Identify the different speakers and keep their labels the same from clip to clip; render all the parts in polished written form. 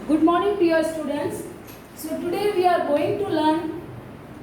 Speaker 1: Good morning, dear students. So today we are going to learn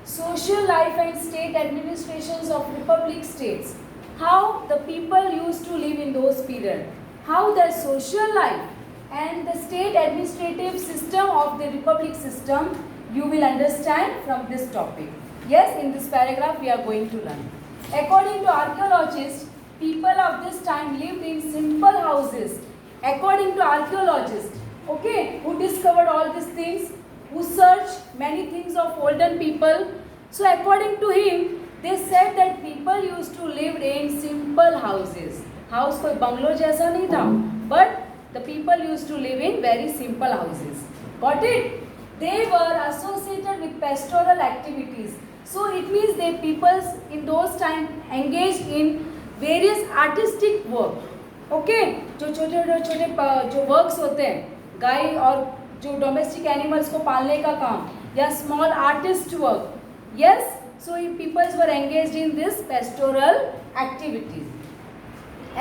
Speaker 1: social life and state administrations of republic states. How the people used to live in those periods. How their social life and the state administrative system of the republic system you will understand from this topic. Yes, in this paragraph we are going to learn. According to archaeologists, people of this time lived in simple houses. According to archaeologists, okay, who discovered all these things, who searched many things of olden people. So according to him, they said that people used to live in simple houses. House कोई bungalow जैसा नहीं था, but the people used to live in very simple houses. Got it? They were associated with pastoral activities. So it means that people in those times engaged in various artistic work. Okay? जो छोटे जो works होते हैं, गाय और जो domestic animals को पालने का काम या small artist work. Yes, so peoples were engaged in this pastoral activities.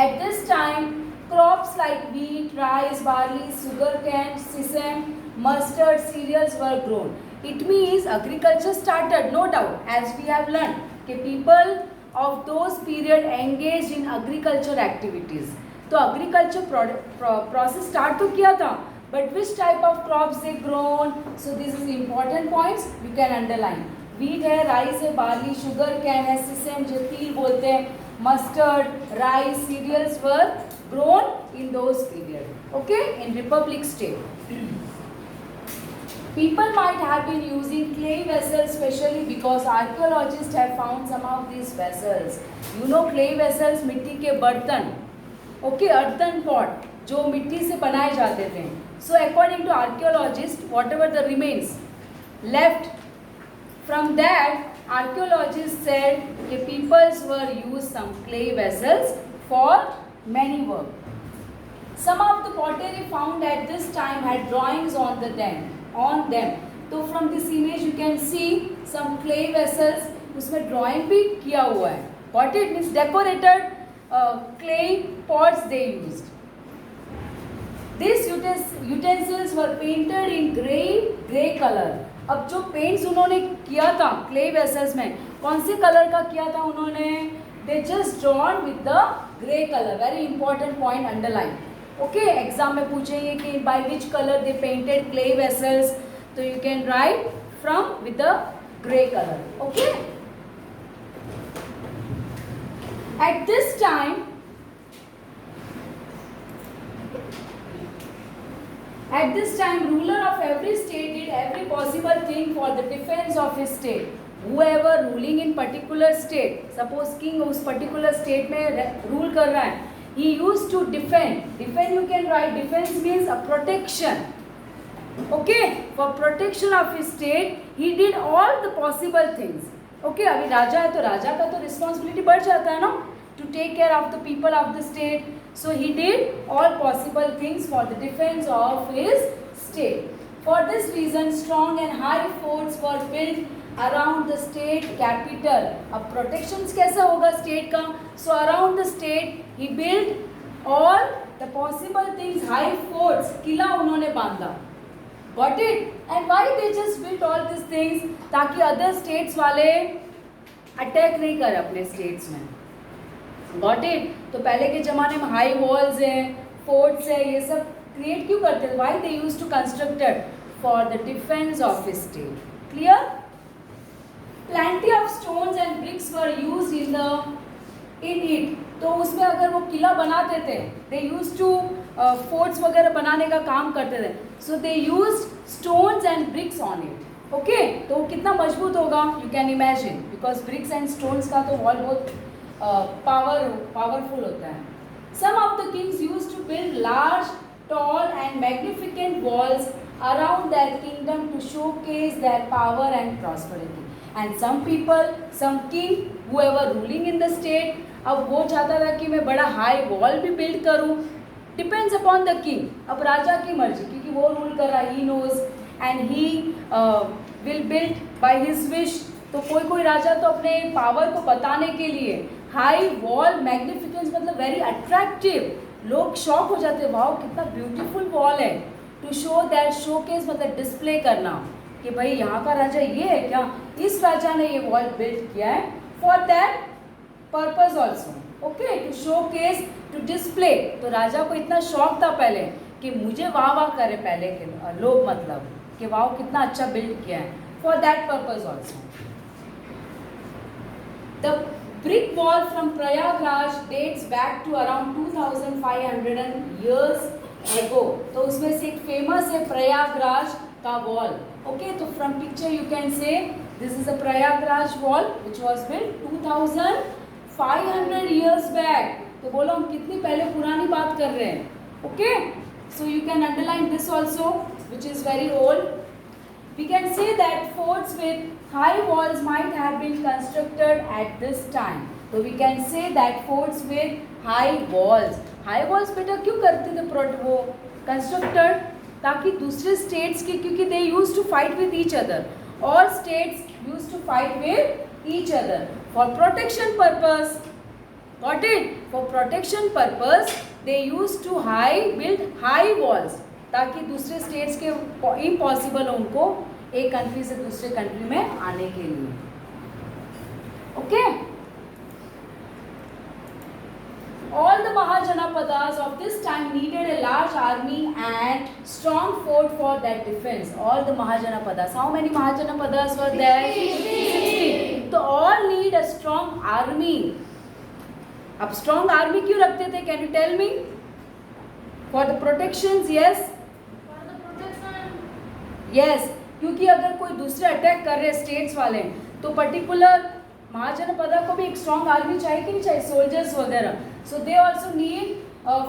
Speaker 1: At this time crops like wheat, rice, barley, sugarcane, sesame, mustard, cereals were grown. It means agriculture started, no doubt, as we have learned कि people of those period engaged in agriculture activities. तो agriculture process start तो किया था, but which type of crops they grown? So this is important points you can underline. Wheat है, rice है, barley, sugar cane है, sesame जो तिल बोलते हैं, mustard, rice, cereals were grown in those period. Okay, in republic state. People might have been using clay vessels specially because archaeologists have found some of these vessels. You know clay vessels, मिट्टी के बर्तन. Okay, earthen pot जो मिट्टी से बनाए जाते थे. So according to archaeologists, whatever the remains left from that, archaeologists said the peoples were used some clay vessels for many work. Some of the pottery found at this time had drawings on them. So from this image you can see some clay vessels. उसमें drawing भी किया हुआ है. What it means decorated clay pots they used. These utensils were painted in grey color. अब जो paints उन्होंने किया था क्ले वेसल्स में, कौन से कलर का किया था उन्होंने? They just drawn with the grey color. Very important point underline. Okay, exam में पूछेंगे कि by which color they painted clay vessels. तो you can write from with the grey color. Okay. At this time, ruler of every state did every possible thing for the defense of his state. Whoever ruling in particular state, suppose king उस particular state में rule कर रहा है, he used to defend. Defend you can write. Defense means a protection. Okay, for protection of his state, he did all the possible things. Okay, अभी राजा है तो राजा का तो responsibility बढ़ जाता है ना, to take care of the people of the state. So he did all possible things for the defense of his state. For this reason, strong and high forts were built around the state capital. अब protections कैसे होगा state का? So around the state, he built all the possible things. High forts, किला उन्होंने बांधा. Got it? And why they just built all these things? ताकि other states वाले attack नहीं करे अपने states में. Got it? तो पहले के ज़माने में हाई वॉल्स हैं, फोर्ट्स हैं, ये सब क्रिएट क्यों करते थे? Why they used to construct it? For the defense of his state. Clear? Plenty of stones and bricks were used in it. तो उसमें अगर वो किला बनाते थे, they used to forts वगैरह बनाने का काम करते थे. So they used stones and bricks on it. Okay? तो वो कितना मजबूत होगा? You can imagine because bricks and stones का तो वॉल बहुत powerful होता है. Some of the kings used to build large, tall and magnificent walls around their kingdom to showcase their power and prosperity. And some people, some king, whoever ruling in the state, अब वो चाहता था कि मैं बड़ा high wall भी build करूं. Depends upon the king. अब राजा की मर्जी, क्योंकि वो रूल कर रहा है, he knows and he will build by his wish. तो कोई राजा तो अपने पावर को बताने के लिए हाई वॉल, मैग्निफिकेंस मतलब वेरी अट्रैक्टिव, लोग शॉक हो जाते हैं, वाओ कितना ब्यूटीफुल वॉल है, टू शो दैट, शोकेस मतलब डिस्प्ले करना कि भाई यहाँ का राजा ये है क्या, इस राजा ने ये वॉल बिल्ड किया है, for that purpose also, okay, to showcase, to display. तो राजा को इतना शौक था पहले कि मुझे वाह वाह करे पहले के लोग, मतलब कि वाह कितना अच्छा बिल्ड किया है, for that purpose also. The brick wall from Prayagraj dates back to around 2500 years ago. तो उसमें से एक फेमस है प्रयागराज का वॉल, ओके। तो from picture you can say this is a Prayagraj wall which was built 2500 years back। तो बोलो हम कितनी पहले पुरानी बात कर रहे हैं, okay. So you can underline this also which is very old. We can say that forts with high walls might have been constructed at this time. So we can say that forts with high walls. High walls बेटा क्यों करते थे वो constructed, ताकि दूसरे states के, क्योंकि they used to fight with each other. All states used to fight with each other for protection purpose. Got it? For protection purpose, they used to build high walls. ताकि दूसरे states के impossible हो उनको एक country से दूसरे country में आने के लिए, okay. All the Mahajanapadas of this time needed a large army and strong fort for that defense. All the Mahajanapadas. How many Mahajanapadas were there? 60. तो all need a strong army. अब strong army क्यों रखते थे? Can you tell me? For the protections, yes. Yes yes, क्योंकि अगर कोई दूसरे attack कर रहे स्टेट्स वाले तो पर्टिकुलर महाजनपदा को भी एक स्ट्रॉन्ग आर्मी चाहिए कि नहीं चाहिए, सोल्जर्स वगैरह। So they also need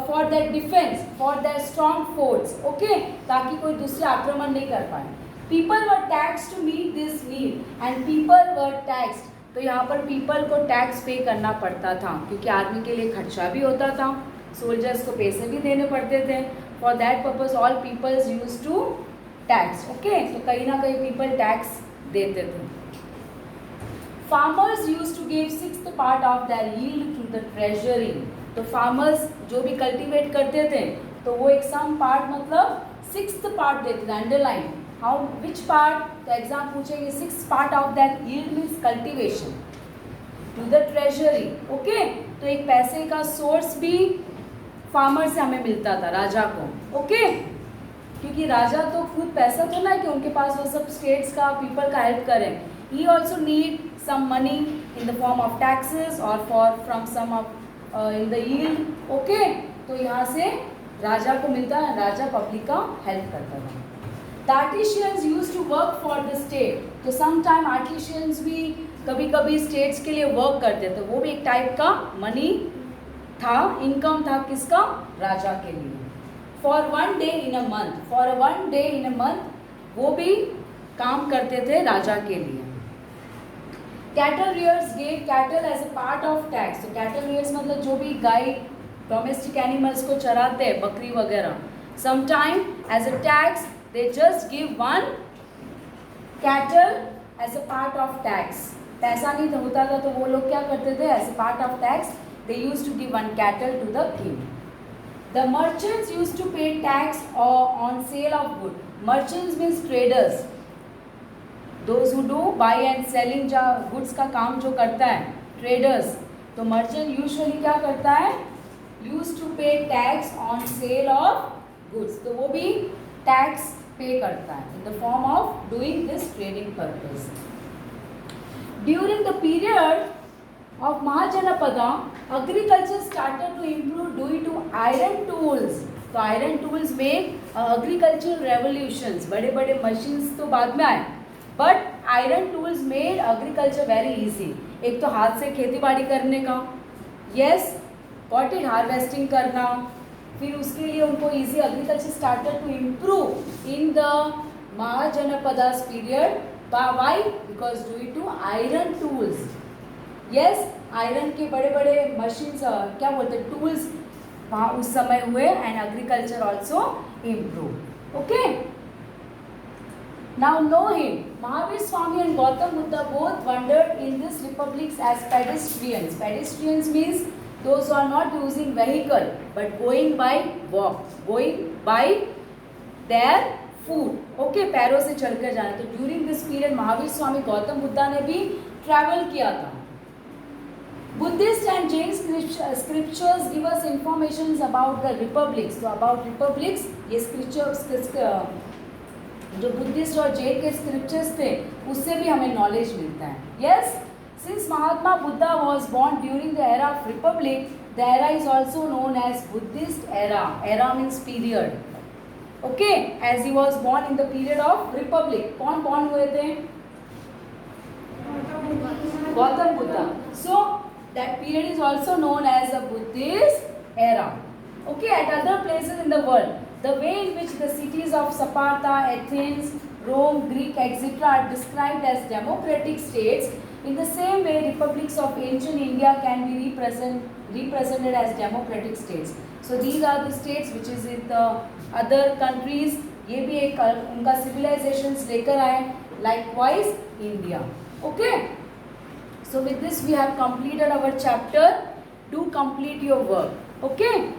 Speaker 1: for that defence, for that strong force, okay, ताकि कोई दूसरे आक्रमण नहीं कर पाए। People were taxed to meet this need and people were taxed. तो यहाँ पर पीपल को टैक्स पे करना पड़ता था क्योंकि आर्मी के लिए खर्चा भी होता था, सोल्जर्स को पैसे भी देने पड़ते थे। For that purpose all peoples use to tax, okay. तो कहीं ना कहीं पीपल टैक्स देते थे। Farmers use to give 6th part of their yield to the treasury. तो फार्मर्स जो भी कल्टीवेट करते थे तो वो एक सम पार्ट मतलब 6th part देते थे। अंडरलाइन हाउ विच पार्ट, तो एग्जाम पूछेंगे 6th part of that yield means cultivation to the treasury, okay. तो एक पैसे का सोर्स भी फार्मर से हमें मिलता था, राजा को, ओके। क्योंकि राजा तो खुद पैसा तो ना कि उनके पास वो सब स्टेट्स का पीपल का हेल्प करें। He also need some money in the form of taxes or from some of in the yield, okay. तो यहाँ से राजा को मिलता है, राजा पब्लिक का हेल्प करता था। The artisans use to work for the state. तो सम टाइम आर्टिशियंस भी कभी कभी स्टेट्स के लिए वर्क करते थे, वो भी एक टाइप का मनी था, इनकम था किसका, राजा के लिए। For 1 day in a month, for 1 day in a month वो भी काम करते थे राजा के लिए। Cattle rearers gave cattle as a part of tax. तो कैटल रियर्स मतलब जो भी गाय डोमेस्टिक एनिमल्स को चराते हैं, बकरी वगैरह, sometime as a tax they just give 1 cattle as a part of tax. पैसा नहीं होता था तो वो लोग क्या करते थे, as a part of tax they use to give 1 cattle to the king. The merchants used to pay tax on sale of goods. Merchants means traders. Those who do buy and selling जो goods का काम जो करता है, traders. तो merchant usually क्या करता है, used to pay tax on sale of goods. तो वो भी tax pay करता है in the form of doing this trading purpose. During the period of Mahajanapada, agriculture started to improve due to iron tools. तो iron tools make agricultural revolutions. बड़े बड़े machines तो बाद में आए, but iron tools made agriculture very easy. एक तो हाथ से खेती बाड़ी करने का, yes, got it, harvesting करना, फिर उसके लिए उनको easy agriculture started to improve in the Mahajanapadas period. Why? Because due to iron tools. Yes, iron के बड़े बड़े मशीन्स क्या बोलते हैं, टूल्स वहाँ उस समय हुए and agriculture also improve, okay. Now know him, Mahavir Swami and Gautam Buddha both wandered in this republics as pedestrians. Pedestrians means those are not using vehicle but going by walk, going by their food. Okay, पैरों से चढ़कर जाना. तो during this period Mahavir Swami Gautam Buddha ने भी travel किया था. Buddhist and Jain scriptures give us informations about the republics. So about republics, ये scriptures जो बुद्धिस्ट और जैन के स्क्रिप्चर्स थे उससे भी हमें नॉलेज मिलता है. Yes, since Mahatma Buddha was born during the era of republic, the era is also known as Buddhist era. Era means period. Okay, as he was born in the period of republic. कौन born हुए थे? Gautam Buddha. So that period is also known as the Buddhist era. Okay, at other places in the world, the way in which the cities of Sparta, Athens, Rome, Greek, etc. are described as democratic states, in the same way republics of ancient India can be represented as democratic states. So these are the states which is in the other countries. ये भी एक उनका civilizations लेकर आए. Likewise India. Okay. So with this we have completed our chapter. Do complete your work. Okay.